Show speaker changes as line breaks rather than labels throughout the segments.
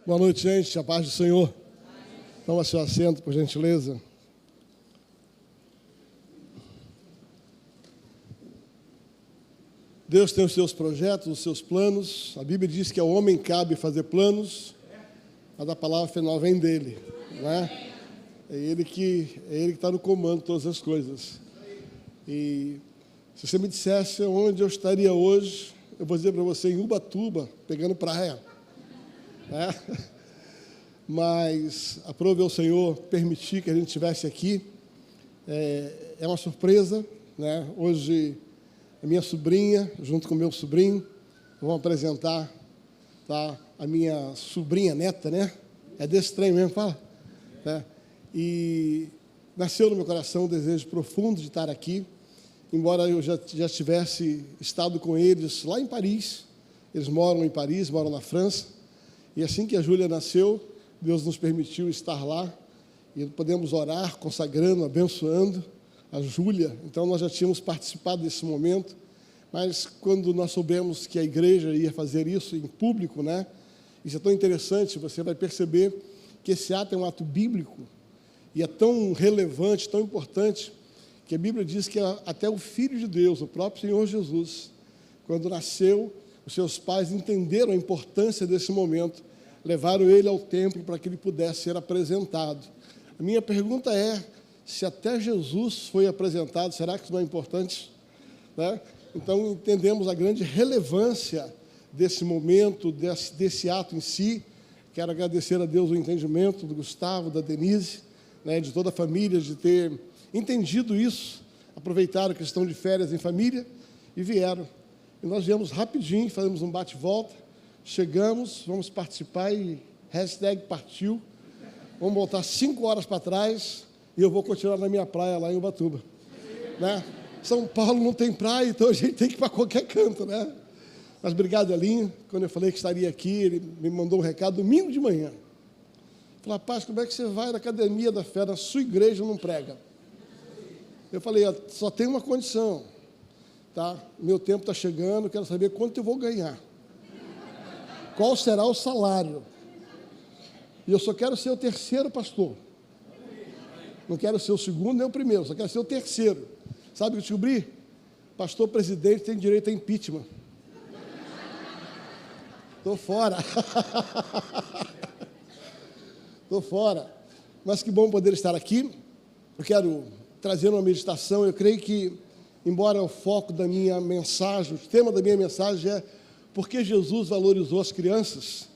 Boa noite, gente. A paz do Senhor. Toma seu assento, por gentileza. Deus tem os seus projetos, os seus planos. A Bíblia diz que ao homem cabe fazer planos, mas a palavra final vem dele, né? É ele que está no comando de todas as coisas. E se você me dissesse onde eu estaria hoje, eu vou dizer para você, em Ubatuba, pegando praia. Né? Mas aprove ao Senhor permitir que a gente estivesse aqui. É uma surpresa, né? Hoje a minha sobrinha, junto com o meu sobrinho, vão apresentar, tá, a minha sobrinha neta, né? É desse trem mesmo, fala. Né? E nasceu no meu coração um desejo profundo de estar aqui, embora eu já tivesse estado com eles lá em Paris. Eles moram em Paris, moram na França. E assim que a Júlia nasceu, Deus nos permitiu estar lá e podemos orar, consagrando, abençoando a Júlia. Então, nós já tínhamos participado desse momento, mas quando nós soubemos que a igreja ia fazer isso em público, né? Isso é tão interessante, você vai perceber que esse ato é um ato bíblico e é tão relevante, tão importante, que a Bíblia diz que até o Filho de Deus, o próprio Senhor Jesus, quando nasceu, os seus pais entenderam a importância desse momento, levaram ele ao templo para que ele pudesse ser apresentado. A minha pergunta é, se até Jesus foi apresentado, será que isso não é importante? Né? Então, entendemos a grande relevância desse momento, desse ato em si. Quero agradecer a Deus o entendimento do Gustavo, da Denise, né, de toda a família, de ter entendido isso, aproveitaram que estão de férias em família e vieram. E nós viemos rapidinho, fazemos um bate-volta, chegamos, vamos participar e #partiu. Vamos voltar 5 horas para trás e eu vou continuar na minha praia lá em Ubatuba. Né? São Paulo não tem praia, então a gente tem que ir para qualquer canto, né? Mas obrigado, Elinho. Quando eu falei que estaria aqui, ele me mandou um recado domingo de manhã. Falou, rapaz, como é que você vai na academia da fé, na sua igreja não prega? Eu falei, só tem uma condição, tá? Meu tempo está chegando, quero saber quanto eu vou ganhar. Qual será o salário? E eu só quero ser o terceiro pastor. Não quero ser o segundo nem o primeiro, só quero ser o terceiro. Sabe o que eu descobri? Pastor presidente tem direito a impeachment. Estou fora. Estou fora. Mas que bom poder estar aqui. Eu quero trazer uma meditação. Eu creio que, embora o foco da minha mensagem, o tema da minha mensagem é por que Jesus valorizou as crianças,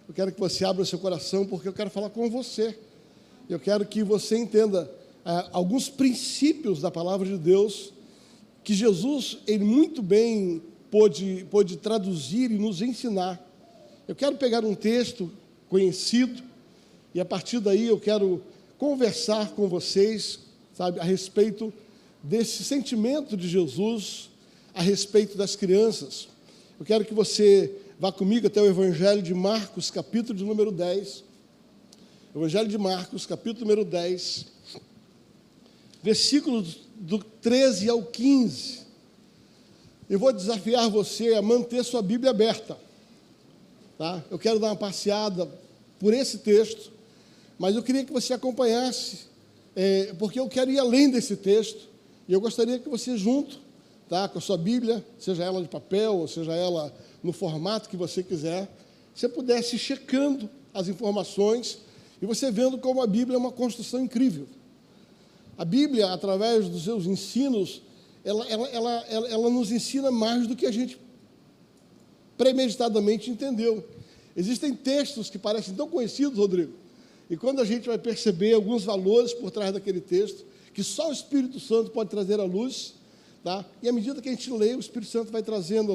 eu quero que você abra o seu coração, porque eu quero falar com você. Eu quero que você entenda alguns princípios da palavra de Deus, que Jesus, ele muito bem pôde traduzir e nos ensinar. Eu quero pegar um texto conhecido, e a partir daí eu quero conversar com vocês, sabe, a respeito desse sentimento de Jesus, a respeito das crianças. Eu quero que você vá comigo até o Evangelho de Marcos, capítulo de número 10. Evangelho de Marcos, capítulo número 10, versículos do 13 ao 15. Eu vou desafiar você a manter sua Bíblia aberta. Tá? Eu quero dar uma passeada por esse texto, mas eu queria que você acompanhasse, porque eu quero ir além desse texto, e eu gostaria que você junto, tá, com a sua Bíblia, seja ela de papel, ou seja ela no formato que você quiser, você pudesse ir checando as informações e você vendo como a Bíblia é uma construção incrível. A Bíblia, através dos seus ensinos, ela nos ensina mais do que a gente premeditadamente entendeu. Existem textos que parecem tão conhecidos, Rodrigo, e quando a gente vai perceber alguns valores por trás daquele texto, que só o Espírito Santo pode trazer à luz, tá? E à medida que a gente lê, o Espírito Santo vai trazendo a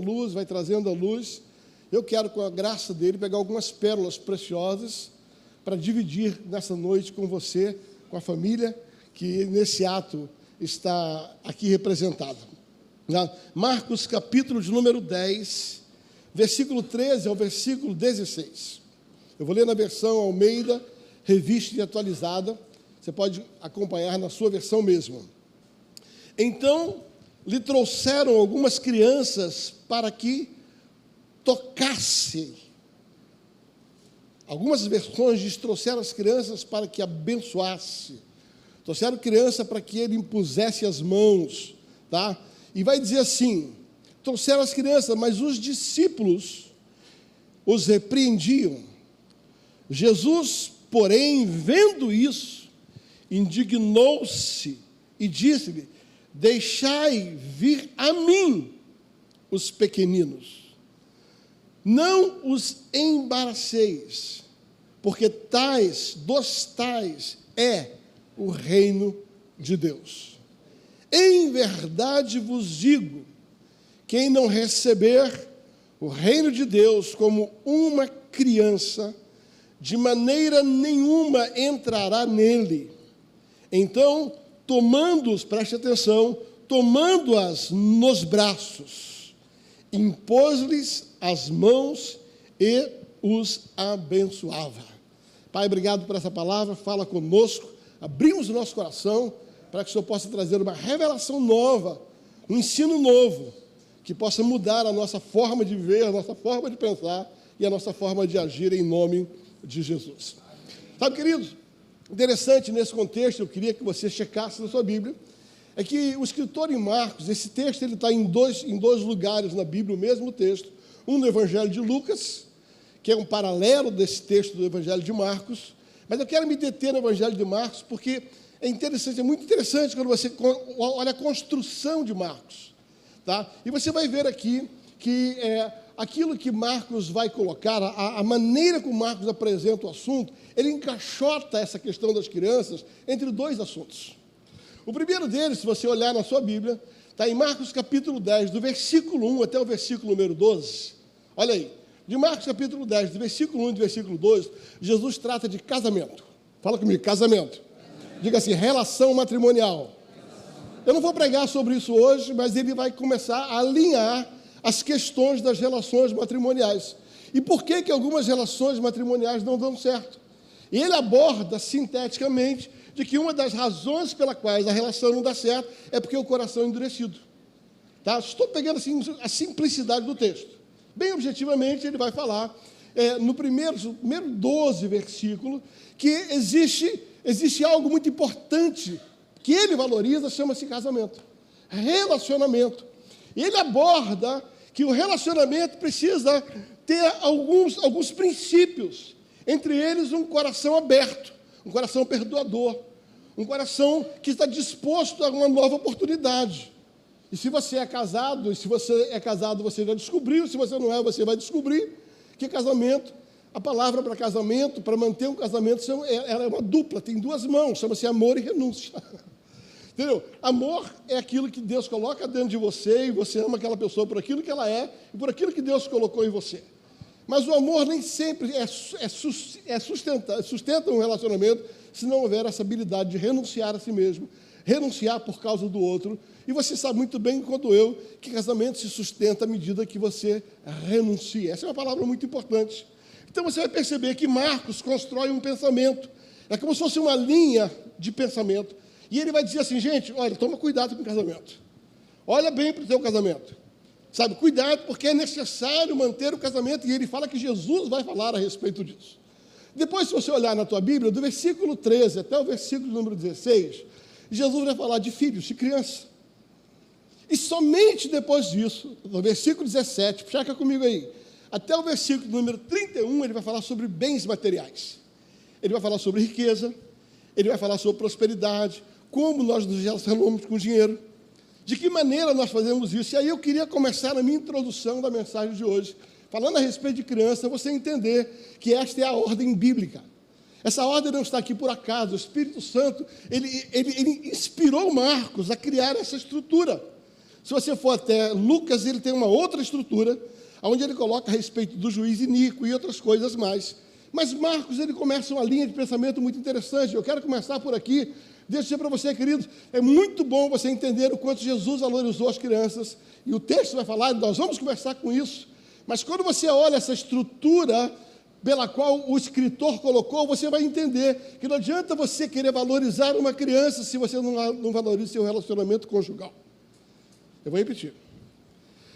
luz. Eu quero, com a graça dele, pegar algumas pérolas preciosas para dividir nessa noite com você, com a família, que nesse ato está aqui representada. Marcos, capítulo de número 10, versículo 13 ao versículo 16. Eu vou ler na versão Almeida, revista e atualizada. Você pode acompanhar na sua versão mesmo. Então, lhe trouxeram algumas crianças para que tocasse Algumas versões diz, trouxeram as crianças para que abençoasse. Trouxeram criança para que ele impusesse as mãos, tá? E vai dizer assim, trouxeram as crianças, mas os discípulos os repreendiam. Jesus, porém, vendo isso, indignou-se e disse-lhe, deixai vir a mim os pequeninos, não os embaraceis, porque dos tais é o reino de Deus. Em verdade vos digo, quem não receber o reino de Deus como uma criança, de maneira nenhuma entrará nele. Então, tomando-os, preste atenção, tomando-as nos braços, impôs-lhes as mãos e os abençoava. Pai, obrigado por essa palavra, fala conosco, abrimos o nosso coração para que o Senhor possa trazer uma revelação nova, um ensino novo, que possa mudar a nossa forma de viver, a nossa forma de pensar e a nossa forma de agir em nome de Jesus. Sabe, queridos, interessante nesse contexto, eu queria que você checasse na sua Bíblia, é que o escritor em Marcos, esse texto ele está em dois lugares na Bíblia, o mesmo texto, um no Evangelho de Lucas, que é um paralelo desse texto do Evangelho de Marcos, mas eu quero me deter no Evangelho de Marcos, porque é interessante, é muito interessante quando você olha a construção de Marcos, tá? E você vai ver aqui que aquilo que Marcos vai colocar, a maneira como Marcos apresenta o assunto, ele encaixota essa questão das crianças entre dois assuntos. O primeiro deles, se você olhar na sua Bíblia, está em Marcos capítulo 10, do versículo 1 até o versículo número 12. Olha aí, de Marcos capítulo 10, do versículo 1 e do versículo 12, Jesus trata de casamento. Fala comigo, casamento. Diga assim, relação matrimonial. Eu não vou pregar sobre isso hoje, mas ele vai começar a alinhar as questões das relações matrimoniais. E por que algumas relações matrimoniais não dão certo? E ele aborda sinteticamente de que uma das razões pelas quais a relação não dá certo é porque o coração é endurecido. Tá? Estou pegando assim, a simplicidade do texto. Bem objetivamente, ele vai falar, no primeiro 12 versículos, que existe algo muito importante que ele valoriza, chama-se casamento, relacionamento. E ele aborda que o relacionamento precisa ter alguns princípios, entre eles um coração aberto, um coração perdoador, um coração que está disposto a uma nova oportunidade. E se você é casado, você já descobriu, se você não é, você vai descobrir que casamento, a palavra para casamento, para manter um casamento, ela é uma dupla, tem duas mãos, chama-se amor e renúncia. Entendeu? Amor é aquilo que Deus coloca dentro de você, e você ama aquela pessoa por aquilo que ela é, e por aquilo que Deus colocou em você. Mas o amor nem sempre sustenta um relacionamento se não houver essa habilidade de renunciar a si mesmo, renunciar por causa do outro. E você sabe muito bem, quanto eu, que casamento se sustenta à medida que você renuncia. Essa é uma palavra muito importante. Então você vai perceber que Marcos constrói um pensamento. É como se fosse uma linha de pensamento. E ele vai dizer assim, gente, olha, toma cuidado com o casamento. Olha bem para o teu casamento. Sabe, cuidado, porque é necessário manter o casamento. E ele fala que Jesus vai falar a respeito disso. Depois, se você olhar na tua Bíblia, do versículo 13 até o versículo número 16, Jesus vai falar de filhos, de criança. E somente depois disso, no versículo 17, checa comigo aí, até o versículo número 31, ele vai falar sobre bens materiais. Ele vai falar sobre riqueza, ele vai falar sobre prosperidade, como nós nos relacionamos com o dinheiro, de que maneira nós fazemos isso. E aí eu queria começar a minha introdução da mensagem de hoje, falando a respeito de criança, você entender que esta é a ordem bíblica. Essa ordem não está aqui por acaso. O Espírito Santo, ele inspirou Marcos a criar essa estrutura. Se você for até Lucas, ele tem uma outra estrutura, onde ele coloca a respeito do juiz iníquo e outras coisas mais. Mas Marcos, ele começa uma linha de pensamento muito interessante. Eu quero começar por aqui. Deixa eu dizer para você, queridos, é muito bom você entender o quanto Jesus valorizou as crianças. E o texto vai falar, nós vamos conversar com isso. Mas quando você olha essa estrutura pela qual o escritor colocou, você vai entender que não adianta você querer valorizar uma criança se você não valoriza seu relacionamento conjugal. Eu vou repetir.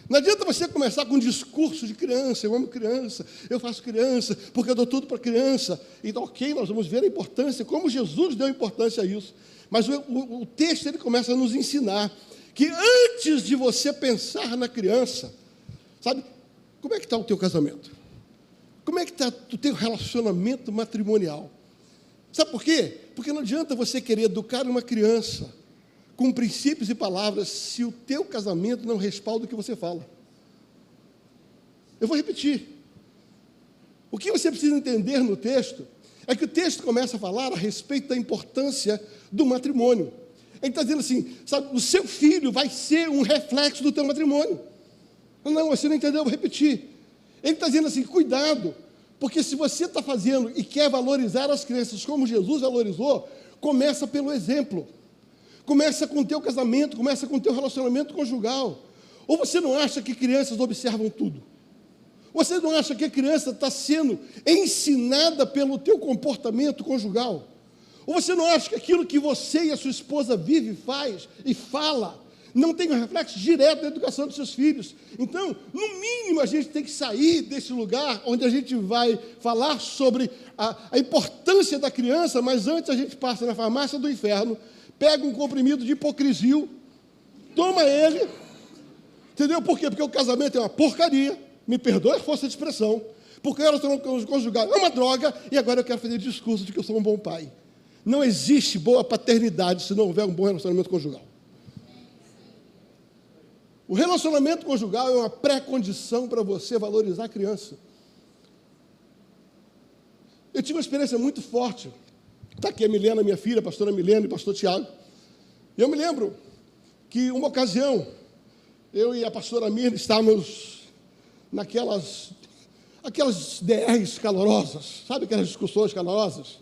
Não adianta você começar com um discurso de criança, eu amo criança, eu faço criança, porque eu dou tudo para criança. Então, ok, nós vamos ver a importância, como Jesus deu importância a isso. Mas o texto ele começa a nos ensinar que antes de você pensar na criança, sabe, como é que está o teu casamento? Como é que está o teu relacionamento matrimonial? Sabe por quê? Porque não adianta você querer educar uma criança com princípios e palavras, se o teu casamento não respalda o que você fala. Eu vou repetir. O que você precisa entender no texto é que o texto começa a falar a respeito da importância do matrimônio. Ele está dizendo assim, sabe, o seu filho vai ser um reflexo do teu matrimônio. Não, você não entendeu, eu vou repetir. Ele está dizendo assim, cuidado, porque se você está fazendo e quer valorizar as crianças como Jesus valorizou, começa pelo exemplo. Começa com o teu casamento, começa com o teu relacionamento conjugal. Ou você não acha que crianças observam tudo? Você não acha que a criança está sendo ensinada pelo teu comportamento conjugal? Ou você não acha que aquilo que você e a sua esposa vive, faz e fala, não tem um reflexo direto na educação dos seus filhos? Então, no mínimo, a gente tem que sair desse lugar onde a gente vai falar sobre a importância da criança, mas antes a gente passa na farmácia do inferno, pega um comprimido de hipocrisia, toma ele, entendeu? Por quê? Porque o casamento é uma porcaria, me perdoe a força de expressão, porque o relacionamento conjugal é uma droga, e agora eu quero fazer discurso de que eu sou um bom pai. Não existe boa paternidade se não houver um bom relacionamento conjugal. O relacionamento conjugal é uma pré-condição para você valorizar a criança. Eu tive uma experiência muito forte. Está aqui a Milena, minha filha, a pastora Milena e o pastor Tiago. E eu me lembro que, uma ocasião, eu e a pastora Mirna estávamos naquelas DRs calorosas, sabe aquelas discussões calorosas?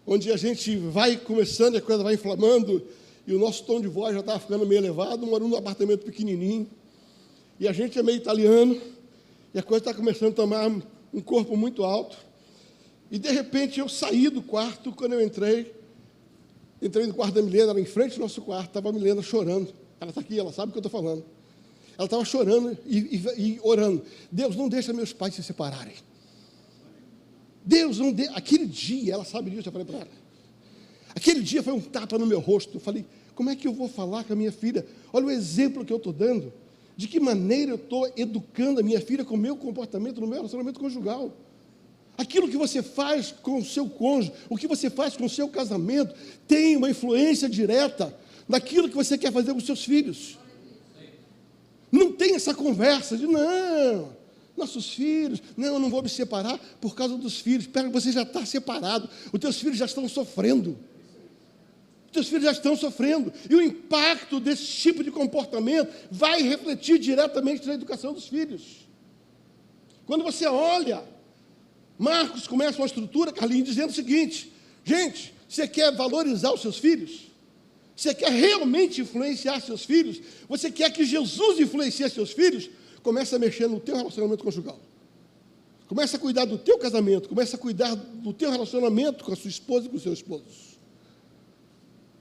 Onde a gente vai começando e a coisa vai inflamando, e o nosso tom de voz já estava ficando meio elevado, morando num apartamento pequenininho, e a gente é meio italiano, e a coisa está começando a tomar um corpo muito alto. E, de repente, eu saí do quarto, quando eu entrei no quarto da Milena, era em frente ao nosso quarto, estava a Milena chorando. Ela está aqui, ela sabe o que eu estou falando. Ela estava chorando e orando. Deus, não deixa meus pais se separarem. Deus, não deixa. Aquele dia, ela sabe disso, eu falei para ela. Aquele dia foi um tapa no meu rosto. Eu falei, como é que eu vou falar com a minha filha? Olha o exemplo que eu estou dando. De que maneira eu estou educando a minha filha com o meu comportamento, no meu relacionamento conjugal. Aquilo que você faz com o seu cônjuge, o que você faz com o seu casamento, tem uma influência direta naquilo que você quer fazer com os seus filhos. Não tem essa conversa de, não, nossos filhos, não, eu não vou me separar por causa dos filhos. Pega, você já está separado, os teus filhos já estão sofrendo. Os teus filhos já estão sofrendo. E o impacto desse tipo de comportamento vai refletir diretamente na educação dos filhos. Quando você olha, Marcos começa uma estrutura, Carlinhos, dizendo o seguinte, gente, você quer valorizar os seus filhos? Você quer realmente influenciar seus filhos? Você quer que Jesus influencie seus filhos? Começa a mexer no teu relacionamento conjugal. Começa a cuidar do teu casamento, começa a cuidar do teu relacionamento com a sua esposa e com o seu esposo.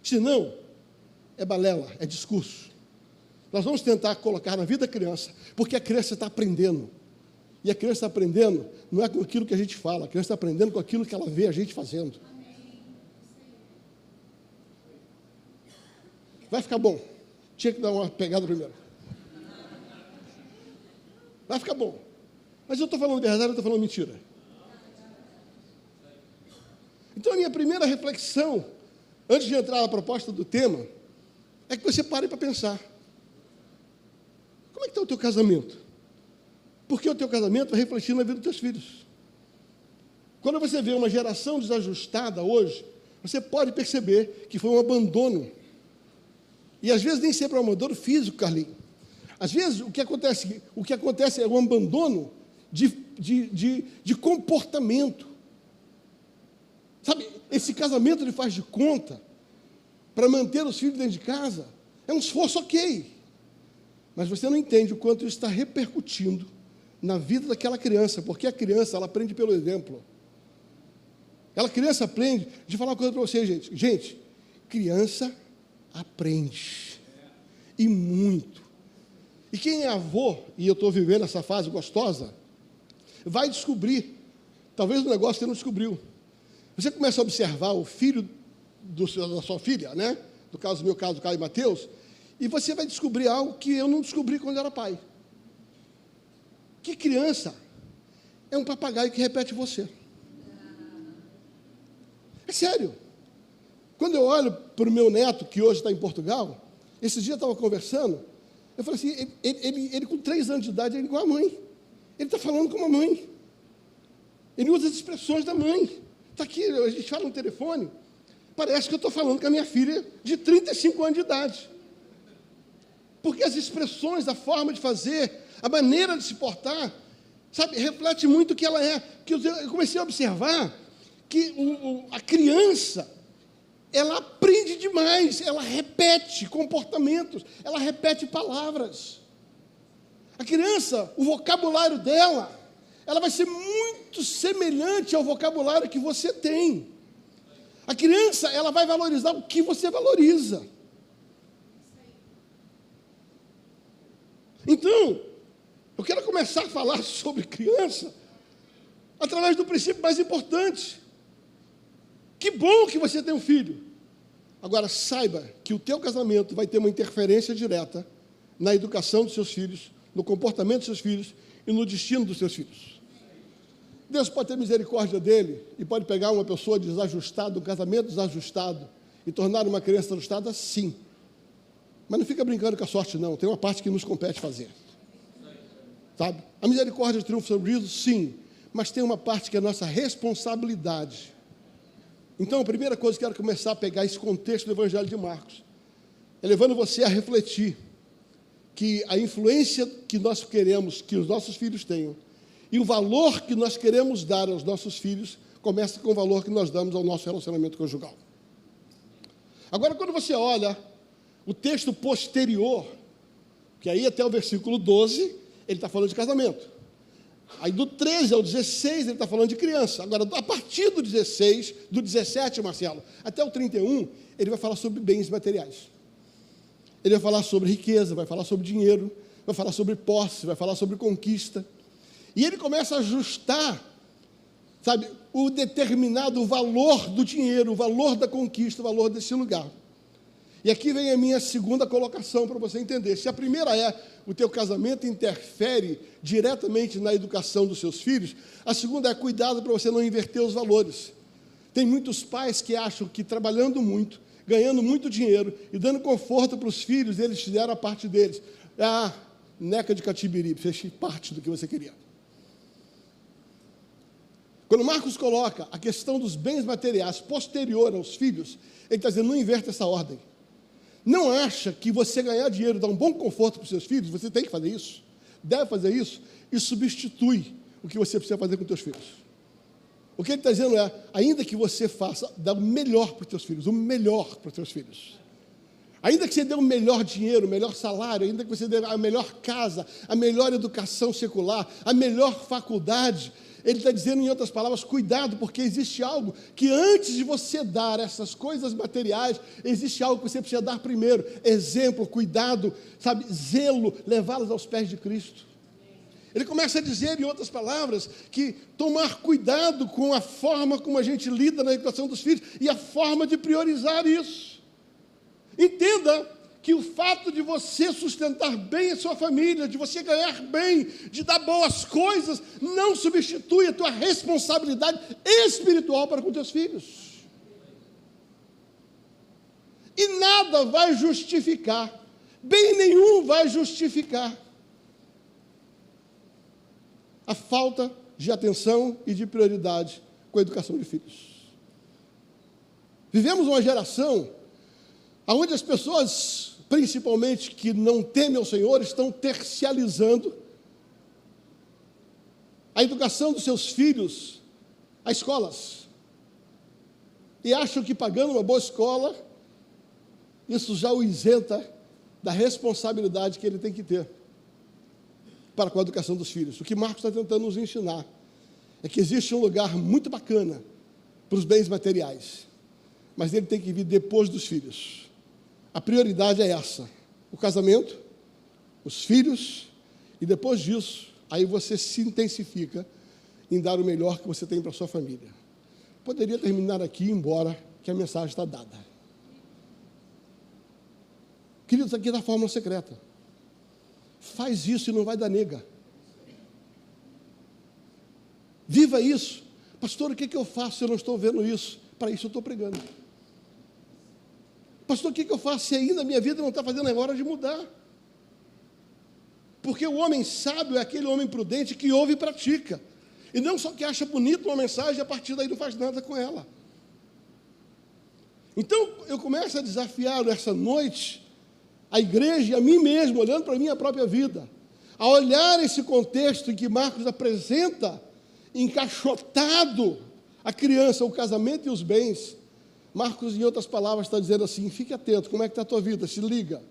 Senão, é balela, é discurso. Nós vamos tentar colocar na vida da criança, porque a criança está aprendendo. E a criança está aprendendo, não é com aquilo que a gente fala, a criança está aprendendo com aquilo que ela vê a gente fazendo. Vai ficar bom. Tinha que dar uma pegada primeiro. Vai ficar bom. Mas eu estou falando verdade, eu estou falando mentira. Então, a minha primeira reflexão, antes de entrar na proposta do tema, é que você pare para pensar. Como é que está o teu casamento? Porque o teu casamento vai refletir na vida dos teus filhos. Quando você vê uma geração desajustada hoje, você pode perceber que foi um abandono. E às vezes nem sempre é um abandono físico, Carlinhos. Às vezes o que acontece é um abandono de comportamento. Sabe, esse casamento ele faz de conta para manter os filhos dentro de casa. É um esforço ok. Mas você não entende o quanto isso está repercutindo na vida daquela criança, porque a criança, ela aprende pelo exemplo. A criança aprende, de falar uma coisa para vocês, gente. Gente, criança aprende. E muito. E quem é avô, e eu estou vivendo essa fase gostosa, vai descobrir, talvez um negócio que você não descobriu. Você começa a observar o filho da sua filha, né? No meu caso, do Caio e Mateus, e você vai descobrir algo que eu não descobri quando era pai. Que criança é um papagaio que repete você. É sério. Quando eu olho para o meu neto, que hoje está em Portugal, esse dia eu estava conversando, eu falei assim, ele com 3 anos de idade, ele é igual a mãe. Ele está falando como a mãe. Ele usa as expressões da mãe. Está aqui, a gente fala no telefone, parece que eu estou falando com a minha filha de 35 anos de idade. Porque as expressões, a forma de fazer, a maneira de se portar, sabe, reflete muito o que ela é. Que eu comecei a observar que a criança, ela aprende demais, ela repete comportamentos, ela repete palavras. A criança, o vocabulário dela, ela vai ser muito semelhante ao vocabulário que você tem. A criança, ela vai valorizar o que você valoriza. Então, eu quero começar a falar sobre criança através do princípio mais importante. Que bom que você tem um filho. Agora, saiba que o teu casamento vai ter uma interferência direta na educação dos seus filhos, no comportamento dos seus filhos e no destino dos seus filhos. Deus pode ter misericórdia dele e pode pegar uma pessoa desajustada, um casamento desajustado, e tornar uma criança ajustada, sim. Mas não fica brincando com a sorte, não. Tem uma parte que nos compete fazer. Sabe? A misericórdia triunfa sobre o juízo, sim. Mas tem uma parte que é a nossa responsabilidade. Então, a primeira coisa que eu quero começar a pegar esse contexto do Evangelho de Marcos, é levando você a refletir que a influência que nós queremos que os nossos filhos tenham e o valor que nós queremos dar aos nossos filhos começa com o valor que nós damos ao nosso relacionamento conjugal. Agora, quando você olha o texto posterior, que aí até o versículo 12, ele está falando de casamento. Aí do 13 ao 16, ele está falando de criança. Agora, a partir do 16, do 17, Marcelo, até o 31, ele vai falar sobre bens materiais. Ele vai falar sobre riqueza, vai falar sobre dinheiro, vai falar sobre posse, vai falar sobre conquista. E ele começa a ajustar, sabe, o determinado valor do dinheiro, o valor da conquista, o valor desse lugar. E aqui vem a minha segunda colocação para você entender. Se a primeira é o teu casamento interfere diretamente na educação dos seus filhos, a segunda é cuidado para você não inverter os valores. Tem muitos pais que acham que trabalhando muito, ganhando muito dinheiro e dando conforto para os filhos, eles fizeram a parte deles. Ah, neca de catibiri, fez parte do que você queria. Quando Marcos coloca a questão dos bens materiais posterior aos filhos, ele está dizendo, não inverta essa ordem. Não acha que você ganhar dinheiro, dar um bom conforto para os seus filhos, você tem que fazer isso, deve fazer isso, e substitui o que você precisa fazer com os seus filhos. O que ele está dizendo é, ainda que você faça, dá o melhor para os teus filhos, o melhor para os teus filhos. Ainda que você dê o melhor dinheiro, o melhor salário, ainda que você dê a melhor casa, a melhor educação secular, a melhor faculdade, ele está dizendo, em outras palavras, cuidado, porque existe algo que antes de você dar essas coisas materiais, existe algo que você precisa dar primeiro. Exemplo, cuidado, sabe, zelo, levá-los aos pés de Cristo. Ele começa a dizer, em outras palavras, que tomar cuidado com a forma como a gente lida na educação dos filhos e a forma de priorizar isso. Entenda que o fato de você sustentar bem a sua família, de você ganhar bem, de dar boas coisas, não substitui a tua responsabilidade espiritual para com teus filhos. E nada vai justificar, bem nenhum vai justificar a falta de atenção e de prioridade com a educação de filhos. Vivemos uma geração onde as pessoas, principalmente que não temem ao Senhor, estão tercializando a educação dos seus filhos a escolas. E acham que pagando uma boa escola, isso já o isenta da responsabilidade que ele tem que ter para com a educação dos filhos. O que Marcos está tentando nos ensinar é que existe um lugar muito bacana para os bens materiais, mas ele tem que vir depois dos filhos. A prioridade é essa, o casamento, os filhos, e depois disso, aí você se intensifica em dar o melhor que você tem para a sua família. Poderia terminar aqui e ir embora, que a mensagem está dada. Queridos, aqui da fórmula secreta. Faz isso e não vai dar nega. Viva isso. Pastor, o que eu faço se eu não estou vendo isso? Para isso eu estou pregando. Pastor, o que eu faço se ainda a minha vida não está fazendo a hora de mudar? Porque o homem sábio é aquele homem prudente que ouve e pratica. E não só que acha bonita uma mensagem e a partir daí não faz nada com ela. Então, eu começo a desafiar nessa noite a igreja e a mim mesmo, olhando para a minha própria vida, a olhar esse contexto em que Marcos apresenta encaixotado a criança, o casamento e os bens. Marcos, em outras palavras, está dizendo assim: fique atento, como é que está a tua vida? Se liga.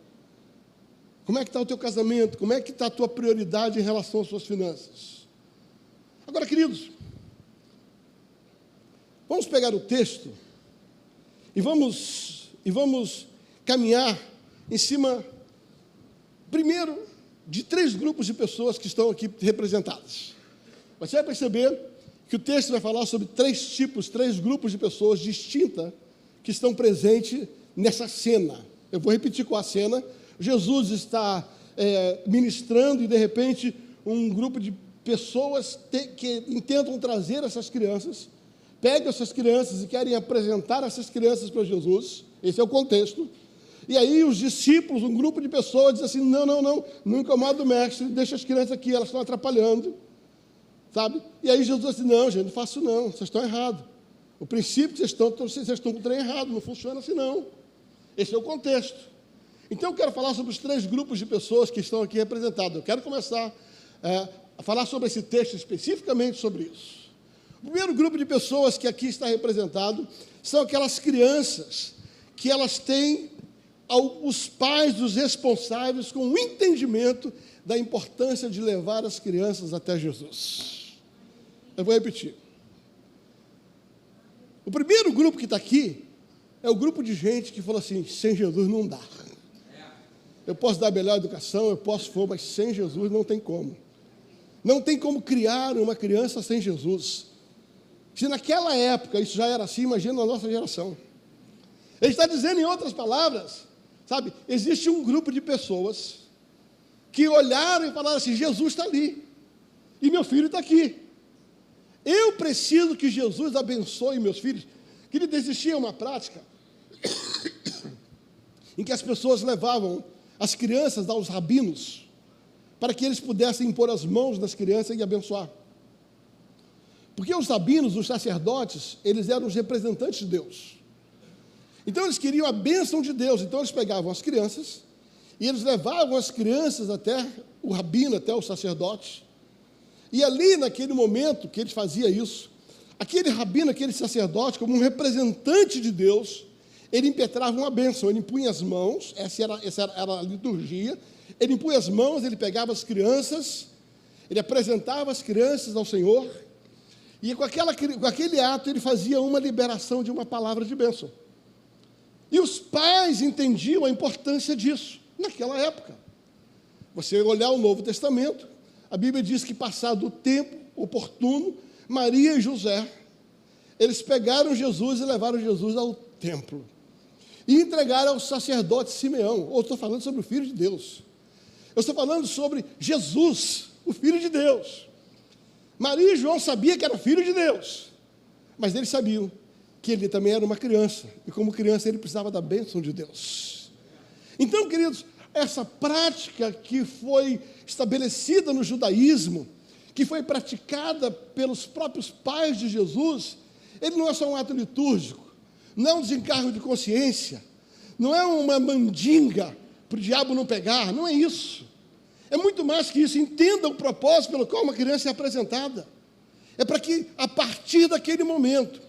Como é que está o teu casamento? Como é que está a tua prioridade em relação às suas finanças? Agora, queridos, vamos pegar o texto e vamos caminhar em cima, primeiro, de 3 grupos de pessoas que estão aqui representadas. Você vai perceber que o texto vai falar sobre 3 grupos de pessoas distintas que estão presentes nessa cena. Eu vou repetir qual a cena. Jesus está ministrando e, de repente, um grupo de pessoas que intentam trazer essas crianças, pegam essas crianças e querem apresentar essas crianças para Jesus. Esse é o contexto. E aí os discípulos, um grupo de pessoas, diz assim: não incomoda o mestre, deixa as crianças aqui, elas estão atrapalhando. Sabe? E aí Jesus diz assim: não, gente, não faço não, vocês estão errados. O princípio que vocês estão com o trem errado, não funciona assim não. Esse é o contexto. Então eu quero falar sobre os 3 grupos de pessoas que estão aqui representados. Eu quero começar a falar sobre esse texto, especificamente sobre isso. O primeiro grupo de pessoas que aqui está representado são aquelas crianças que elas têm os pais, os responsáveis, com o entendimento da importância de levar as crianças até Jesus. Eu vou repetir. O primeiro grupo que está aqui é o grupo de gente que falou assim: sem Jesus não dá. Eu posso dar a melhor educação, eu posso for, mas sem Jesus não tem como. Não tem como criar uma criança sem Jesus. Se naquela época isso já era assim, imagina na nossa geração. Ele está dizendo, em outras palavras, sabe, existe um grupo de pessoas que olharam e falaram assim: Jesus está ali, e meu filho está aqui. Eu preciso que Jesus abençoe meus filhos. Que ele existia uma prática em que as pessoas levavam as crianças aos rabinos para que eles pudessem impor as mãos nas crianças e abençoar. Porque os rabinos, os sacerdotes, eles eram os representantes de Deus. Então eles queriam a bênção de Deus. Então eles pegavam as crianças e eles levavam as crianças até o rabino, até o sacerdote. E ali, naquele momento que eles faziam isso, aquele rabino, aquele sacerdote, como um representante de Deus, ele impetrava uma bênção, ele impunha as mãos, essa era a liturgia, ele impunha as mãos, ele pegava as crianças, ele apresentava as crianças ao Senhor, e com aquele ato ele fazia uma liberação de uma palavra de bênção. E os pais entendiam a importância disso, naquela época. Você olhar o Novo Testamento, a Bíblia diz que, passado o tempo oportuno, Maria e José, eles pegaram Jesus e levaram Jesus ao templo. E entregaram ao sacerdote Simeão. Ou estou falando sobre o Filho de Deus. Eu estou falando sobre Jesus, o Filho de Deus. Maria e João sabiam que era o Filho de Deus. Mas eles sabiam que ele também era uma criança. E como criança ele precisava da bênção de Deus. Então, queridos, essa prática que foi estabelecida no judaísmo, que foi praticada pelos próprios pais de Jesus, ele não é só um ato litúrgico, não é um desencargo de consciência, não é uma mandinga para o diabo não pegar, não é isso. É muito mais que isso. Entenda o propósito pelo qual uma criança é apresentada. É para que, a partir daquele momento,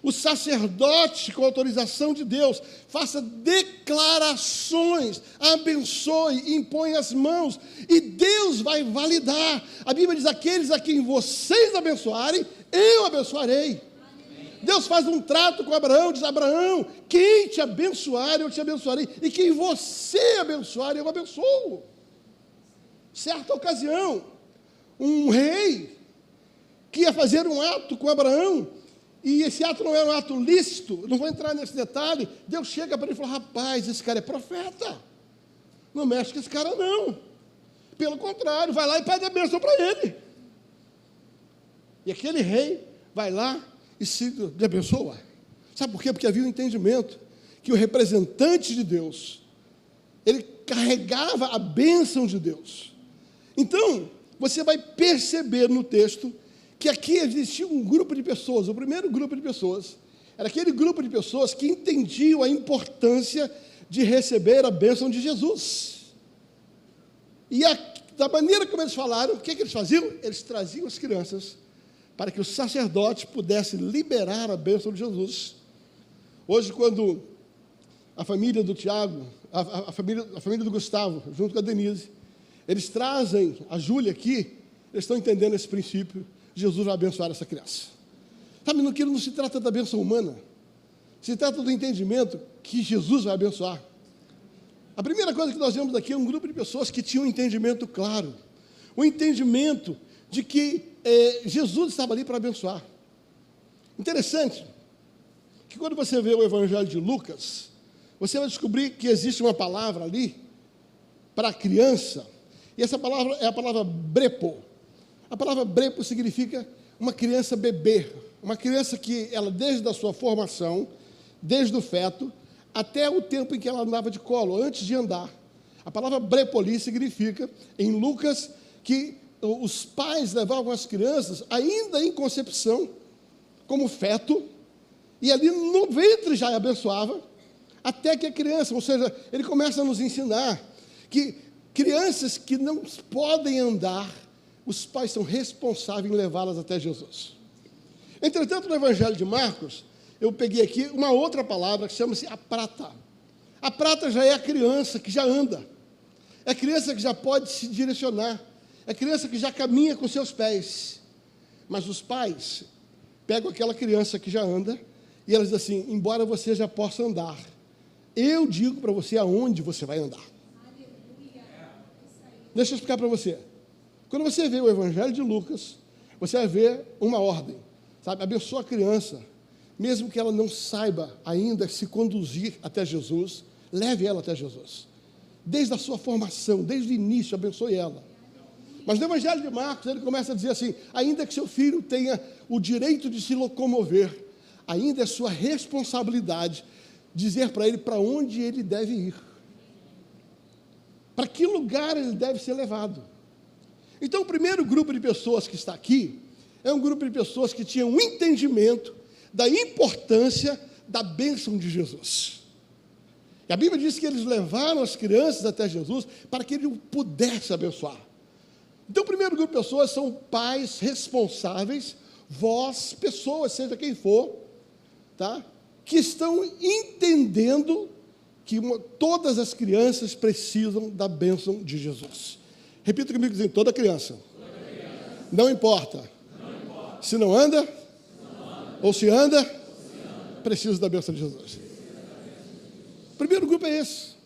o sacerdote, com autorização de Deus, faça declarações, abençoe, impõe as mãos, e Deus vai validar. A Bíblia diz: aqueles a quem vocês abençoarem, eu abençoarei. Deus faz um trato com Abraão, diz: Abraão, quem te abençoar, eu te abençoarei, e quem você abençoar, eu abençoo. Certa ocasião, um rei que ia fazer um ato com Abraão, e esse ato não era um ato lícito, não vou entrar nesse detalhe. Deus chega para ele e fala: rapaz, esse cara é profeta, não mexe com esse cara não, pelo contrário, vai lá e pede a bênção para ele. E aquele rei vai lá e se abençoa. Sabe por quê? Porque havia um entendimento que o representante de Deus, ele carregava a bênção de Deus. Então, você vai perceber no texto que aqui existia um grupo de pessoas. O primeiro grupo de pessoas era aquele grupo de pessoas que entendiam a importância de receber a bênção de Jesus. E da maneira como eles falaram, o que eles faziam? Eles traziam as crianças para que o sacerdote pudesse liberar a bênção de Jesus. Hoje, quando a família do Tiago, a família do Gustavo, junto com a Denise, eles trazem a Júlia aqui, eles estão entendendo esse princípio. Jesus vai abençoar essa criança. Sabe, no que não se trata da bênção humana, se trata do entendimento que Jesus vai abençoar. A primeira coisa que nós vemos aqui é um grupo de pessoas que tinham um entendimento claro, o entendimento de que Jesus estava ali para abençoar. Interessante que quando você vê o Evangelho de Lucas, você vai descobrir que existe uma palavra ali para a criança, e essa palavra é a palavra brepo. A palavra brepo significa uma criança bebê, uma criança que ela, desde a sua formação, desde o feto, até o tempo em que ela andava de colo, antes de andar. A palavra brepoli significa, em Lucas, que os pais levavam as crianças, ainda em concepção, como feto, e ali no ventre já abençoava, até que a criança, ou seja, ele começa a nos ensinar que crianças que não podem andar, os pais são responsáveis em levá-las até Jesus. Entretanto, no Evangelho de Marcos, eu peguei aqui uma outra palavra que chama-se a prata. A prata já é a criança que já anda, é a criança que já pode se direcionar, é a criança que já caminha com seus pés. Mas os pais pegam aquela criança que já anda e elas dizem assim: embora você já possa andar, eu digo para você aonde você vai andar. Deixa eu explicar para você. Quando você vê o Evangelho de Lucas, você vai ver uma ordem, sabe? Abençoa a criança, mesmo que ela não saiba ainda se conduzir até Jesus, leve ela até Jesus. Desde a sua formação, desde o início, abençoe ela. Mas no Evangelho de Marcos, ele começa a dizer assim: ainda que seu filho tenha o direito de se locomover, ainda é sua responsabilidade dizer para ele para onde ele deve ir, para que lugar ele deve ser levado. Então, o primeiro grupo de pessoas que está aqui é um grupo de pessoas que tinham um entendimento da importância da bênção de Jesus. E a Bíblia diz que eles levaram as crianças até Jesus para que ele pudesse abençoar. Então, o primeiro grupo de pessoas são pais responsáveis, vós, pessoas, seja quem for, tá? Que estão entendendo que todas as crianças precisam da bênção de Jesus. Repita comigo, dizendo: toda criança. Não importa. Se não anda, ou se anda, precisa da bênção de Jesus. O primeiro grupo é esse.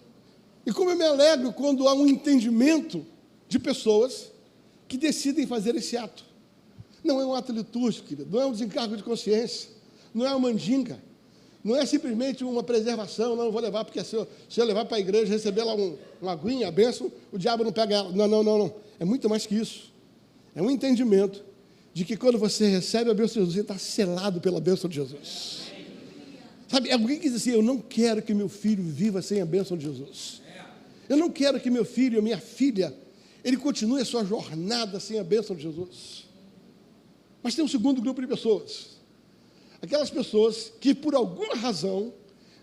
E como eu me alegro quando há um entendimento de pessoas que decidem fazer esse ato. Não é um ato litúrgico, querido, não é um desencargo de consciência, não é uma mandinga, não é simplesmente uma preservação. Não vou levar, porque se eu levar para a igreja, receber lá uma aguinha, a bênção, o diabo não pega ela. Não. É muito mais que isso. É um entendimento de que quando você recebe a bênção de Jesus, você está selado pela bênção de Jesus. Sabe, alguém que diz assim: eu não quero que meu filho viva sem a bênção de Jesus. Eu não quero que meu filho ou minha filha, ele continue a sua jornada sem a bênção de Jesus. Mas tem um segundo grupo de pessoas. Aquelas pessoas que, por alguma razão,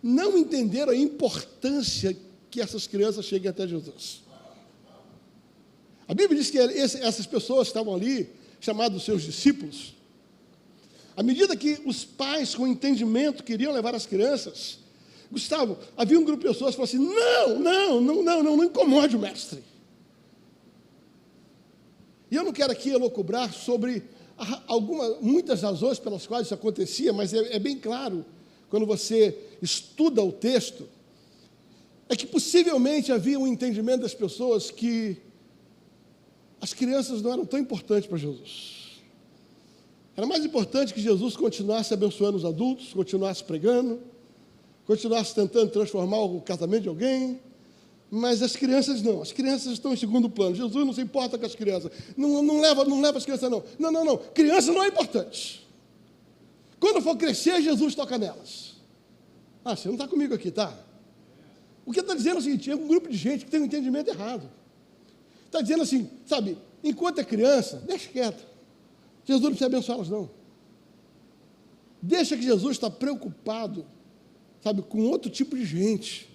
não entenderam a importância que essas crianças cheguem até Jesus. A Bíblia diz que essas pessoas estavam ali, chamados seus discípulos. À medida que os pais, com entendimento, queriam levar as crianças, Gustavo, havia um grupo de pessoas que falavam assim: não incomode o mestre. E eu não quero aqui elocubrar sobre muitas razões pelas quais isso acontecia, mas é bem claro, quando você estuda o texto, é que possivelmente havia um entendimento das pessoas que as crianças não eram tão importantes para Jesus. Era mais importante que Jesus continuasse abençoando os adultos, continuasse pregando, continuasse tentando transformar o casamento de alguém, mas as crianças não. As crianças estão em segundo plano. Jesus não se importa com as crianças. Não leva as crianças, não. Não. Criança não é importante. Quando for crescer, Jesus toca nelas. Você não está comigo aqui, tá? O que está dizendo é o seguinte: é um grupo de gente que tem um entendimento errado. Está dizendo assim, sabe, enquanto é criança, deixa quieto. Jesus não precisa abençoá-las, não. Deixa que Jesus está preocupado, sabe, com outro tipo de gente.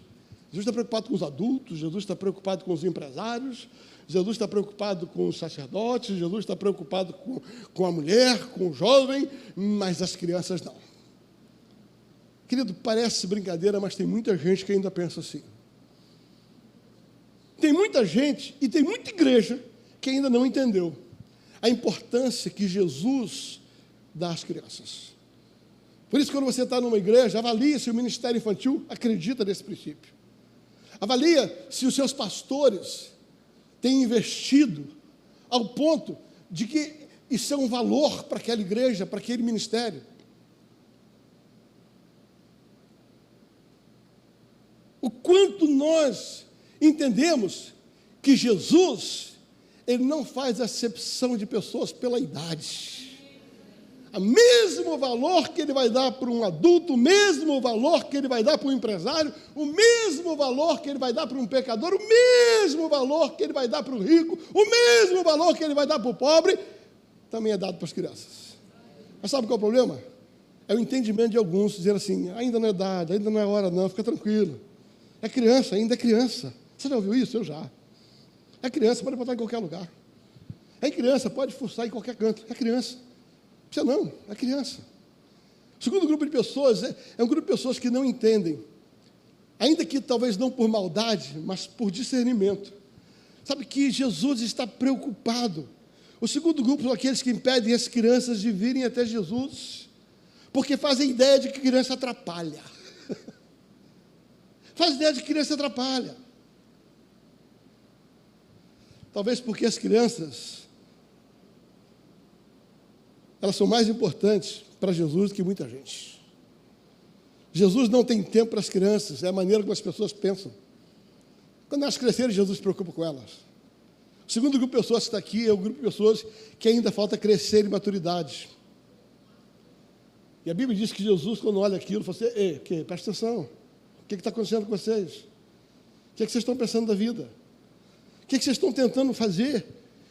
Jesus está preocupado com os adultos, Jesus está preocupado com os empresários, Jesus está preocupado com os sacerdotes, Jesus está preocupado com a mulher, com o jovem, mas as crianças não. Querido, parece brincadeira, mas tem muita gente que ainda pensa assim. Tem muita gente e tem muita igreja que ainda não entendeu a importância que Jesus dá às crianças. Por isso, quando você está numa igreja, avalie se o ministério infantil acredita nesse princípio. Avalia se os seus pastores têm investido ao ponto de que isso é um valor para aquela igreja, para aquele ministério. O quanto nós entendemos que Jesus, ele não faz acepção de pessoas pela idade. O mesmo valor que ele vai dar para um adulto, o mesmo valor que ele vai dar para um empresário, o mesmo valor que ele vai dar para um pecador, o mesmo valor que ele vai dar para o rico, o mesmo valor que ele vai dar para o pobre, também é dado para as crianças. Mas sabe qual é o problema? É o entendimento de alguns, dizer assim, ainda não é idade, ainda não é hora não, fica tranquilo. É criança, ainda é criança. Você já ouviu isso? Eu já. É criança, pode botar em qualquer lugar. É criança, pode forçar em qualquer canto. É criança. Você não, é criança. O segundo grupo de pessoas é um grupo de pessoas que não entendem, ainda que talvez não por maldade, mas por discernimento. Sabe que Jesus está preocupado. O segundo grupo são aqueles que impedem as crianças de virem até Jesus, porque fazem ideia de que criança atrapalha. Faz ideia de que criança atrapalha. Talvez porque as crianças, elas são mais importantes para Jesus do que muita gente. Jesus não tem tempo para as crianças, é a maneira como as pessoas pensam. Quando elas crescerem, Jesus se preocupa com elas. O segundo grupo de pessoas que está aqui é o grupo de pessoas que ainda falta crescer em maturidade. E a Bíblia diz que Jesus, quando olha aquilo, fala assim, presta atenção, o que está acontecendo com vocês? O que vocês estão pensando da vida? O que vocês estão tentando fazer?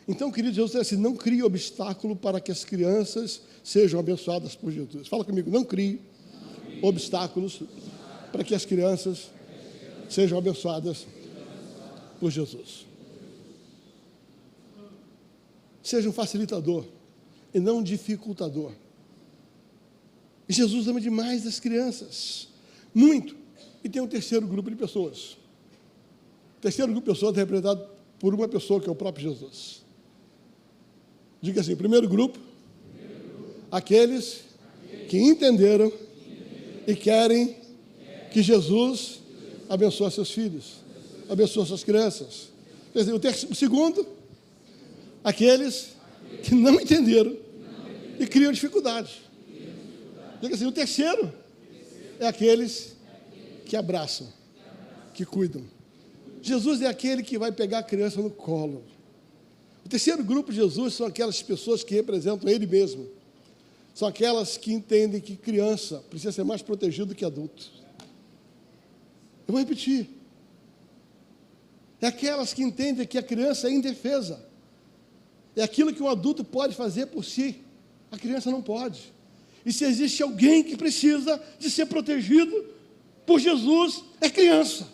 Então, querido, Jesus disse assim, não crie obstáculo para que as crianças sejam abençoadas por Jesus. Fala comigo, não crie obstáculos para que as crianças sejam abençoadas por Jesus. Seja um facilitador e não um dificultador. E Jesus ama demais as crianças, muito. E tem um terceiro grupo de pessoas. O terceiro grupo de pessoas é representado por uma pessoa que é o próprio Jesus. Diga assim, primeiro grupo, aqueles que entenderam e querem que Jesus abençoe seus filhos, abençoe suas crianças. Quer dizer, o segundo, aqueles que não entenderam e criam dificuldade. Diga assim, o terceiro é aqueles que abraçam, que cuidam. Jesus é aquele que vai pegar a criança no colo. O terceiro grupo de Jesus são aquelas pessoas que representam Ele mesmo. São aquelas que entendem que criança precisa ser mais protegida do que adulto. Eu vou repetir. É aquelas que entendem que a criança é indefesa. É aquilo que um adulto pode fazer por si. A criança não pode. E se existe alguém que precisa de ser protegido por Jesus, é criança.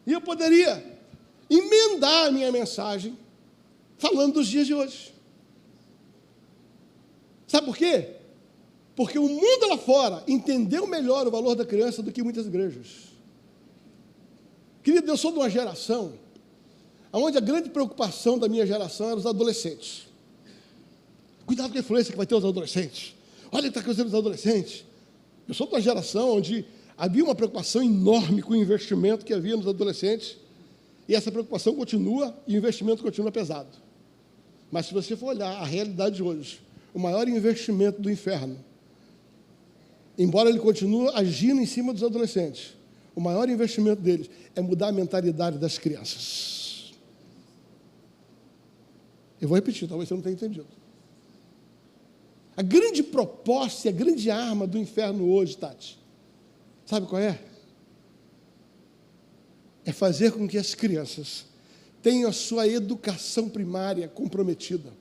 E eu poderia emendar a minha mensagem falando dos dias de hoje. Sabe por quê? Porque o mundo lá fora entendeu melhor o valor da criança do que muitas igrejas. Querido, eu sou de uma geração onde a grande preocupação da minha geração eram os adolescentes. Cuidado com a influência que vai ter os adolescentes. Olha o que está acontecendo os adolescentes. Eu sou de uma geração onde havia uma preocupação enorme com o investimento que havia nos adolescentes. E essa preocupação continua e o investimento continua pesado. Mas se você for olhar a realidade de hoje, o maior investimento do inferno, embora ele continue agindo em cima dos adolescentes, o maior investimento deles é mudar a mentalidade das crianças. Eu vou repetir, talvez você não tenha entendido. A grande proposta e a grande arma do inferno hoje, Tati, sabe qual é? É fazer com que as crianças tenham a sua educação primária comprometida.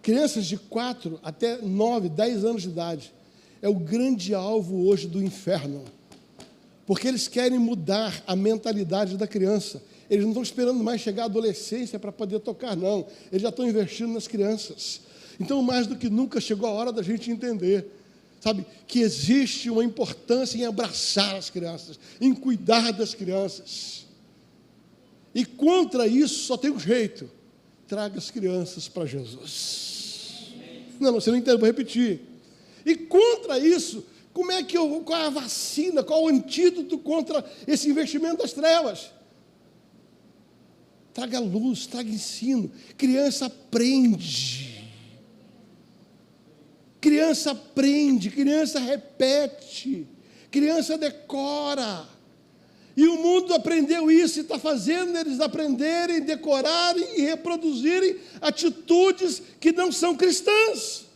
Crianças de 4 até 9, 10 anos de idade é o grande alvo hoje do inferno, porque eles querem mudar a mentalidade da criança. Eles não estão esperando mais chegar à adolescência para poder tocar, não. Eles já estão investindo nas crianças. Então, mais do que nunca, chegou a hora da gente entender, sabe, que existe uma importância em abraçar as crianças, em cuidar das crianças. E contra isso só tem um jeito: traga as crianças para Jesus. Não, você não entende, vou repetir. E contra isso, qual é a vacina, qual é o antídoto contra esse investimento das trevas? Traga luz, traga ensino. Criança aprende. Criança aprende, criança repete, criança decora. E o mundo aprendeu isso e está fazendo eles aprenderem, decorarem e reproduzirem atitudes que não são cristãs.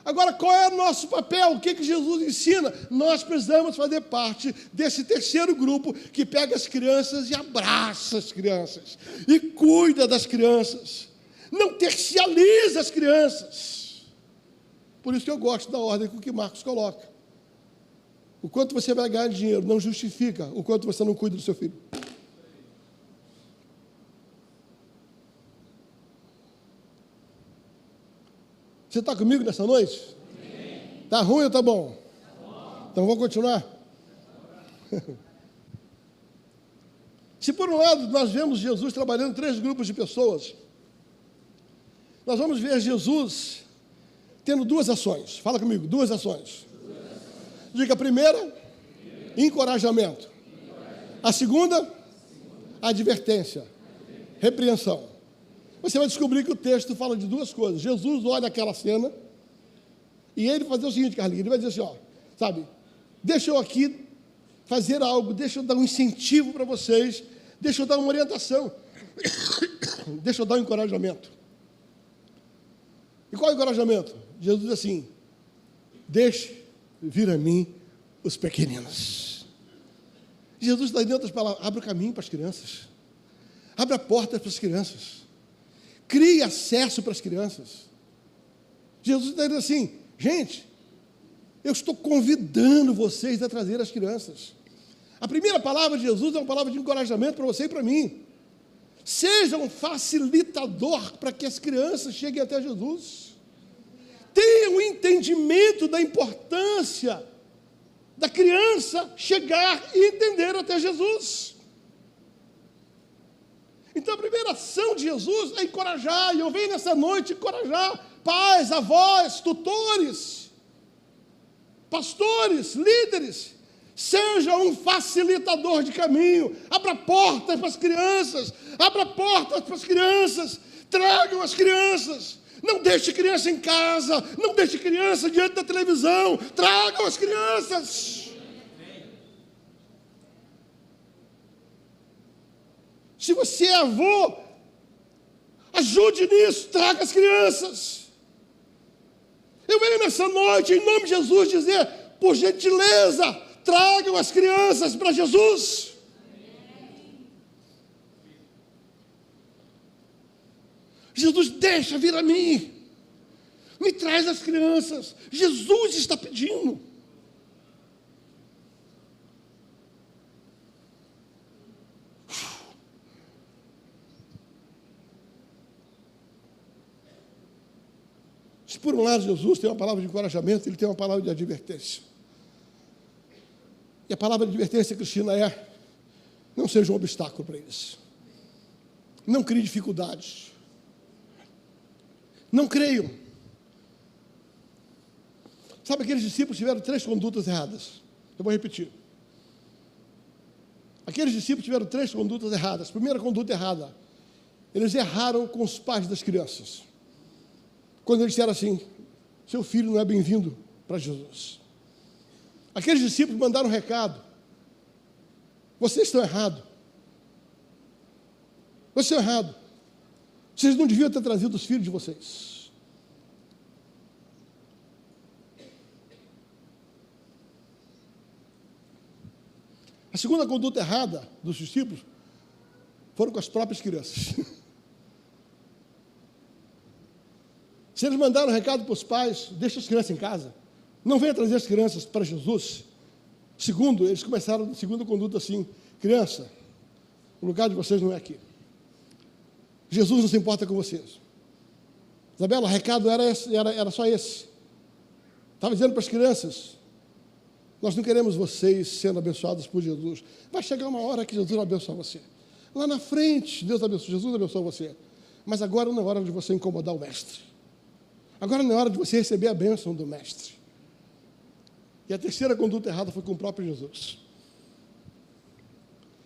Agora, qual é o nosso papel? O que Jesus ensina? Nós precisamos fazer parte desse terceiro grupo que pega as crianças e abraça as crianças e cuida das crianças. Não tercializa as crianças. Por isso que eu gosto da ordem com que Marcos coloca. O quanto você vai ganhar de dinheiro não justifica o quanto você não cuida do seu filho. Você está comigo nessa noite? Está ruim ou está bom? Então vamos continuar? Se por um lado nós vemos Jesus trabalhando em 3 grupos de pessoas, nós vamos ver Jesus tendo 2 ações. Fala comigo, 2 ações. Diga: a primeira, encorajamento. A segunda, advertência, repreensão. Você vai descobrir que o texto fala de 2 coisas. Jesus olha aquela cena e ele vai fazer o seguinte, Carlinhos, ele vai dizer assim, sabe, deixa eu aqui fazer algo, deixa eu dar um incentivo para vocês, deixa eu dar uma orientação, deixa eu dar um encorajamento. E qual é o encorajamento? Jesus diz assim: deixe vir a mim os pequeninos. Jesus está dentro das palavras: abre o caminho para as crianças, abre a porta para as crianças, crie acesso para as crianças. Jesus está dizendo assim: gente, eu estou convidando vocês a trazer as crianças. A primeira palavra de Jesus é uma palavra de encorajamento para você e para mim. Seja um facilitador para que as crianças cheguem até Jesus. Tenha um entendimento da importância da criança chegar e entender até Jesus. Então, a primeira ação de Jesus é encorajar, e eu venho nessa noite encorajar pais, avós, tutores, pastores, líderes. Seja um facilitador de caminho, abra portas para as crianças, abra portas para as crianças, tragam as crianças. Não deixe criança em casa, não deixe criança diante da televisão, tragam as crianças. Se você é avô, ajude nisso, traga as crianças. Eu venho nessa noite, em nome de Jesus, dizer, por gentileza, tragam as crianças para Jesus. Jesus, deixa vir a mim. Me traz as crianças. Jesus está pedindo. Se por um lado Jesus tem uma palavra de encorajamento, ele tem uma palavra de advertência. E a palavra de advertência, Cristina, é: não seja um obstáculo para eles. Não crie dificuldades. Não creiam. Sabe, aqueles discípulos tiveram 3 condutas erradas. Eu vou repetir. Aqueles discípulos tiveram 3 condutas erradas. Primeira conduta errada, eles erraram com os pais das crianças. Quando eles disseram assim, seu filho não é bem-vindo para Jesus. Aqueles discípulos mandaram um recado, vocês estão errados. Vocês estão errados. Vocês não deviam ter trazido os filhos de vocês. A segunda conduta errada dos discípulos foram com as próprias crianças. Se eles mandaram um recado para os pais, deixa as crianças em casa, não venha trazer as crianças para Jesus. Segundo, eles começaram a segunda conduta assim, criança, o lugar de vocês não é aqui. Jesus não se importa com vocês. Isabela, o recado era só esse. Estava dizendo para as crianças, nós não queremos vocês sendo abençoados por Jesus. Vai chegar uma hora que Jesus vai abençoar você. Lá na frente, Jesus abençoa você. Mas agora não é hora de você incomodar o mestre. Agora não é hora de você receber a bênção do mestre. E a terceira conduta errada foi com o próprio Jesus.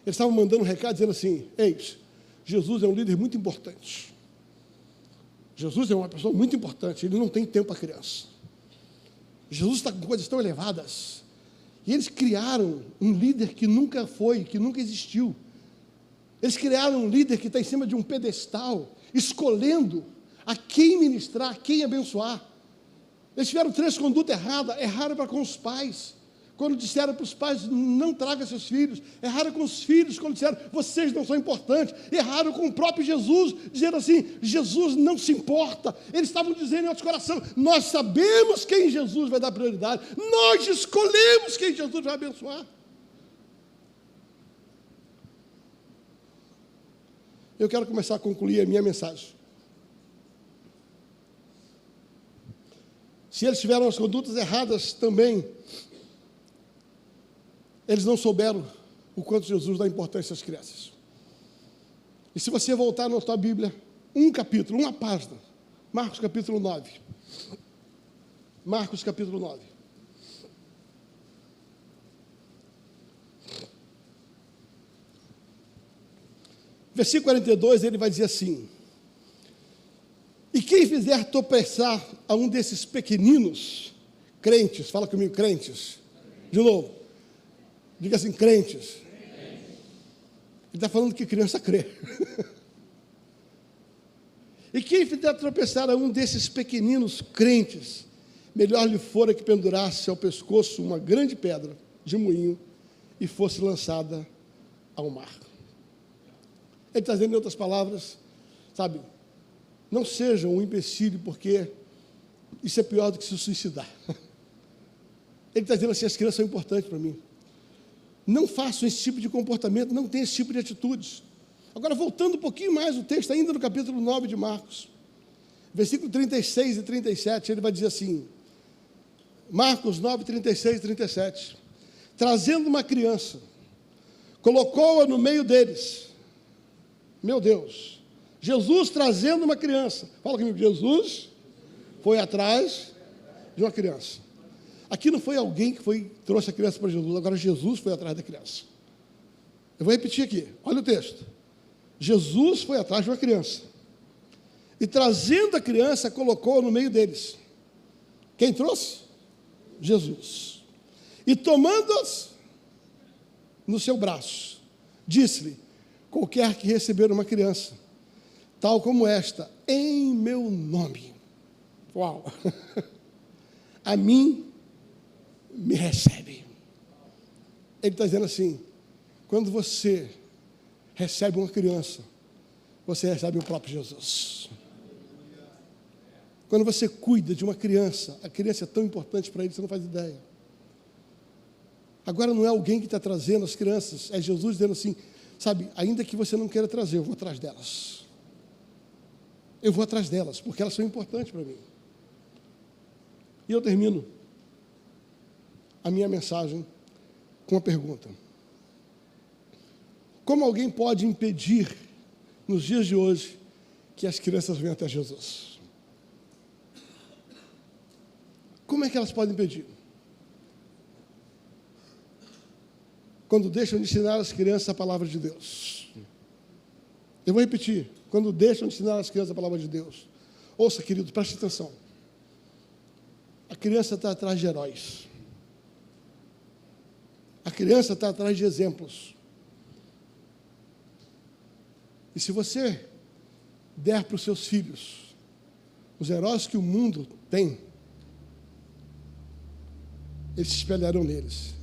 Eles estavam mandando um recado dizendo assim, eis, Jesus é um líder muito importante. Jesus é uma pessoa muito importante, ele não tem tempo para criança. Jesus está com coisas tão elevadas. E eles criaram um líder que nunca foi, que nunca existiu. Eles criaram um líder que está em cima de um pedestal, escolhendo a quem ministrar, a quem abençoar. Eles tiveram 3 condutas erradas, erraram para com os pais. Quando disseram para os pais, não traga seus filhos. Erraram com os filhos, quando disseram, vocês não são importantes. Erraram com o próprio Jesus, dizendo assim, Jesus não se importa. Eles estavam dizendo em outro coração, nós sabemos quem Jesus vai dar prioridade. Nós escolhemos quem Jesus vai abençoar. Eu quero começar a concluir a minha mensagem. Se eles tiveram as condutas erradas também, eles não souberam o quanto Jesus dá importância às crianças. E se você voltar na sua Bíblia, um capítulo, uma página, Marcos capítulo 9. Marcos capítulo 9. Versículo 42, ele vai dizer assim, e quem fizer tropeçar a um desses pequeninos, crentes, fala comigo, crentes, de novo, diga assim, crentes. Ele está falando que criança crê. E quem fizer tropeçar a um desses pequeninos crentes, melhor lhe fora que pendurasse ao pescoço uma grande pedra de moinho e fosse lançada ao mar. Ele está dizendo, em outras palavras, sabe, não seja um empecilho, porque isso é pior do que se suicidar. Ele está dizendo assim, as crianças são importantes para mim. Não façam esse tipo de comportamento, não tenham esse tipo de atitudes. Agora, voltando um pouquinho mais o texto, ainda no capítulo 9 de Marcos, versículo 36 e 37, ele vai dizer assim, Marcos 9, 36 e 37, trazendo uma criança, colocou-a no meio deles. Meu Deus, Jesus trazendo uma criança. Fala comigo, Jesus foi atrás de uma criança. Aqui não foi alguém que trouxe a criança para Jesus, agora Jesus foi atrás da criança. Eu vou repetir aqui, olha o texto. Jesus foi atrás de uma criança. E trazendo a criança, colocou-a no meio deles. Quem trouxe? Jesus. E tomando-as no seu braço, disse-lhe, qualquer que receber uma criança, tal como esta, em meu nome, uau, a mim me recebe. Ele está dizendo assim, quando você recebe uma criança, você recebe o próprio Jesus. Quando você cuida de uma criança, a criança é tão importante para ele, você não faz ideia. Agora não é alguém que está trazendo as crianças, é Jesus dizendo assim, sabe, ainda que você não queira trazer, eu vou atrás delas. Eu vou atrás delas, porque elas são importantes para mim. E eu termino a minha mensagem com uma pergunta. Como alguém pode impedir, nos dias de hoje, que as crianças venham até Jesus? Como é que elas podem impedir? quando deixam de ensinar às crianças a palavra de Deus. Eu vou repetir. Quando deixam de ensinar às crianças a palavra de Deus. Ouça, querido, preste atenção. A criança está atrás de heróis. A criança está atrás de exemplos. E se você der para os seus filhos os heróis que o mundo tem, eles se espelharão neles.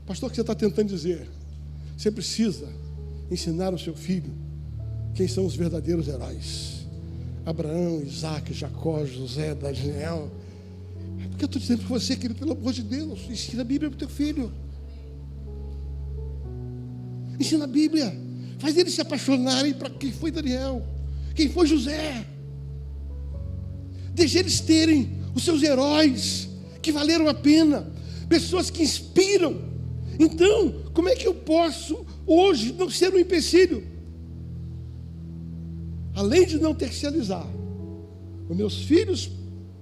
Pastor, o que você está tentando dizer? Você precisa ensinar o seu filho quem são os verdadeiros heróis. Abraão, Isaac, Jacó, José, Daniel. É porque eu estou dizendo para você, querido, pelo amor de Deus, ensina a Bíblia para o teu filho. Ensina a Bíblia. Faz eles se apaixonarem para quem foi Daniel, quem foi José. Deixa eles terem os seus heróis que valeram a pena, pessoas que inspiram. Então, como é que eu posso hoje não ser um empecilho? Além de não terceirizar os meus filhos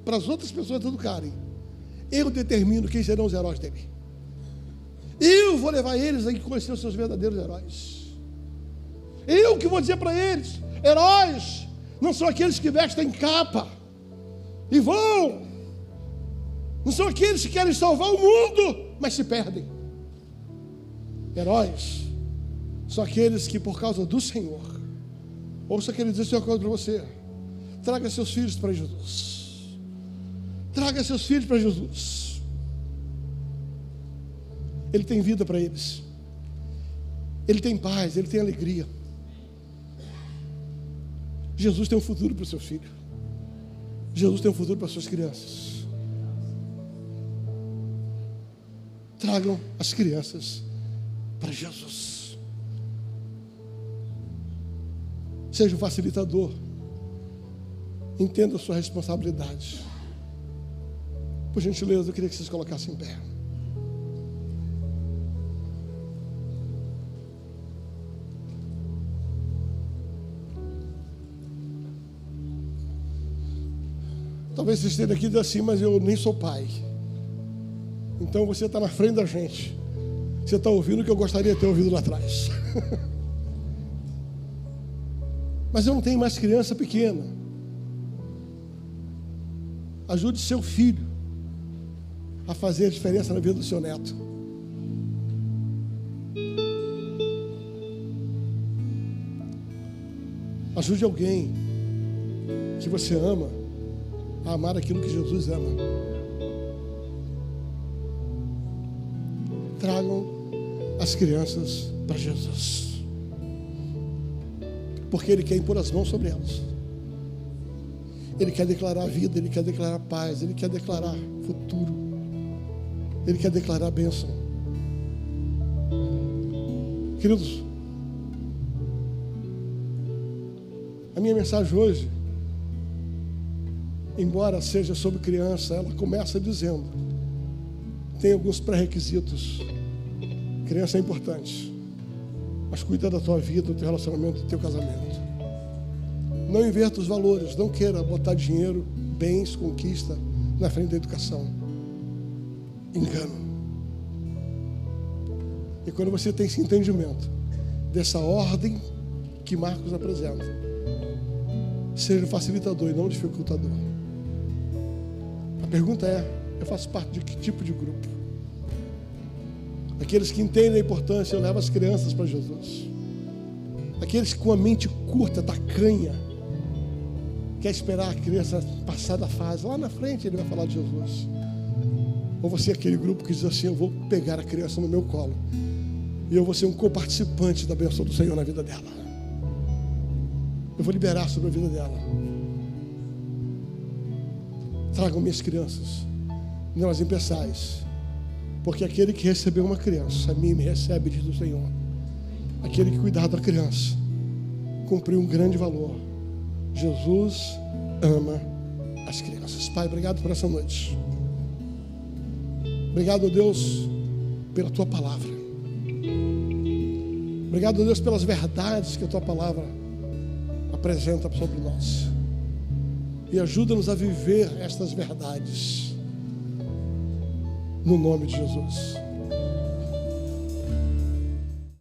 para as outras pessoas educarem, eu determino quem serão os heróis dele. Eu vou levar eles a conhecer os seus verdadeiros heróis. Eu que vou dizer para eles: heróis não são aqueles que vestem capa e voam, não são aqueles que querem salvar o mundo, mas se perdem. Heróis são aqueles que, por causa do Senhor, ouça, quero dizer uma coisa para você: traga seus filhos para Jesus. Traga seus filhos para Jesus. Ele tem vida para eles. Ele tem paz, ele tem alegria. Jesus tem um futuro para o seu filho. Jesus tem um futuro para as suas crianças. Tragam as crianças para Jesus. Seja um facilitador. Entenda a sua responsabilidade. Por gentileza, eu queria que vocês colocassem em pé. Talvez você esteja aqui e diga assim: mas eu nem sou pai. Então você está na frente da gente. Você está ouvindo o que eu gostaria de ter ouvido lá atrás. Mas eu não tenho mais criança pequena. Ajude seu filho a fazer a diferença na vida do seu neto. Ajude alguém que você ama a amar aquilo que Jesus ama. Tragam as crianças para Jesus, porque Ele quer impor as mãos sobre elas. Ele quer declarar vida, Ele quer declarar paz, Ele quer declarar futuro, Ele quer declarar bênção. Queridos, a minha mensagem hoje, embora seja sobre criança, ela começa dizendo: tem alguns pré-requisitos. Criança é importante, mas cuida da tua vida, do teu relacionamento, do teu casamento. Não inverta os valores, não queira botar dinheiro, bens, conquista na frente da educação. Engano. E quando você tem esse entendimento dessa ordem que Marcos apresenta, seja facilitador e não dificultador. A pergunta é: eu faço parte de que tipo de grupo? Aqueles que entendem a importância, eu levo as crianças para Jesus. Aqueles com a mente curta, tacanha, quer esperar a criança passar da fase, lá na frente ele vai falar de Jesus. Ou você é aquele grupo que diz assim: eu vou pegar a criança no meu colo e eu vou ser um coparticipante da bênção do Senhor na vida dela. Eu vou liberar sobre a vida dela. Tragam minhas crianças, não as impeçais, porque aquele que recebeu uma criança, a mim me recebe, diz o Senhor. Aquele que cuidar da criança cumpriu um grande valor. Jesus ama as crianças. Pai, obrigado por essa noite. Obrigado, Deus, pela tua palavra. Obrigado, Deus, pelas verdades que a tua palavra apresenta sobre nós. E ajuda-nos a viver estas verdades, no nome de Jesus.